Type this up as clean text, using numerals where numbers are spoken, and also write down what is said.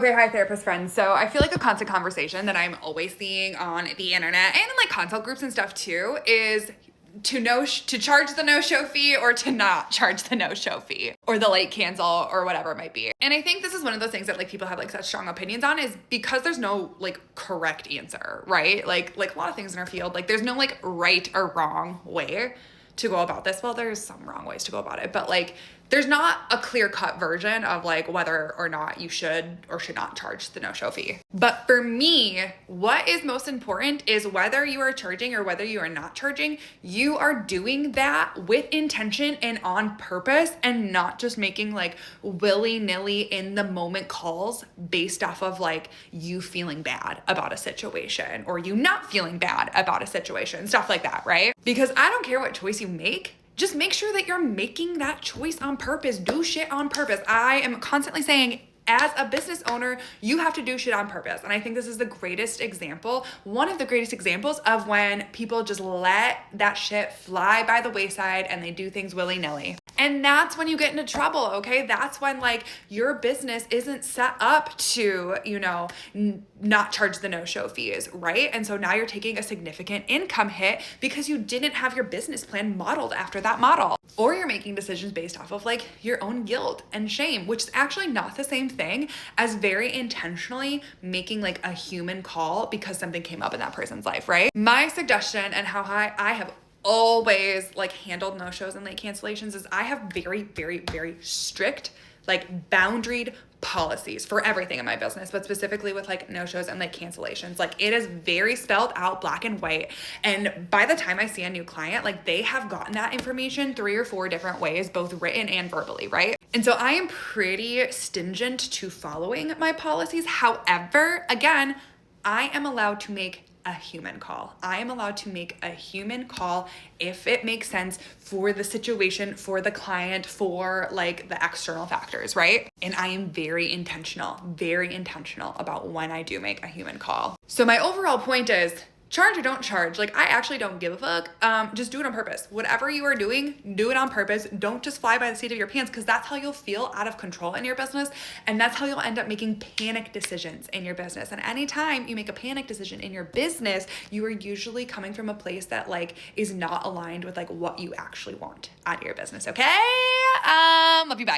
Okay, hi therapist friends. So I feel like a constant conversation that I'm always seeing on the internet and in like consult groups and stuff too is to charge the no-show fee or to not charge the no-show fee or the late cancel or whatever it might be. And I think this is one of those things that like people have like such strong opinions on is because there's no like correct answer, right? Like a lot of things in our field, like there's no like right or wrong way to go about this. Well, there's some wrong ways to go about it, but like there's not a clear-cut version of like whether or not you should or should not charge the no-show fee. But for me, what is most important is whether you are charging or whether you are not charging, you are doing that with intention and on purpose and not just making like willy-nilly in the moment calls based off of like you feeling bad about a situation or you not feeling bad about a situation, stuff like that, right? Because I don't care what choice you make. Just make sure that you're making that choice on purpose. Do shit on purpose. I am constantly saying, as a business owner, you have to do shit on purpose. And I think this is the greatest example, one of the greatest examples of when people just let that shit fly by the wayside and they do things willy-nilly. And that's when you get into trouble, okay? That's when like your business isn't set up to, not charge the no-show fees, right? And so now you're taking a significant income hit because you didn't have your business plan modeled after that model. Or you're making decisions based off of like your own guilt and shame, which is actually not the same thing as very intentionally making like a human call because something came up in that person's life, right? My suggestion and how I have always like handled no-shows and late cancellations is I have very, very, very strict, like boundaried policies for everything in my business, but specifically with like no-shows and like cancellations. Like it is very spelled out black and white. And by the time I see a new client, like they have gotten that information 3 or 4 different ways, both written and verbally, right? And so I am pretty stingent to following my policies. However, again, I am allowed to make a human call. I am allowed to make a human call if it makes sense for the situation, for the client, for like the external factors, right? And I am very intentional about when I do make a human call. So my overall point is charge or don't charge. Like I actually don't give a fuck. Just do it on purpose. Whatever you are doing, do it on purpose. Don't just fly by the seat of your pants because that's how you'll feel out of control in your business. And that's how you'll end up making panic decisions in your business. And anytime you make a panic decision in your business, you are usually coming from a place that like is not aligned with like what you actually want out of your business. Okay? Love you, bye.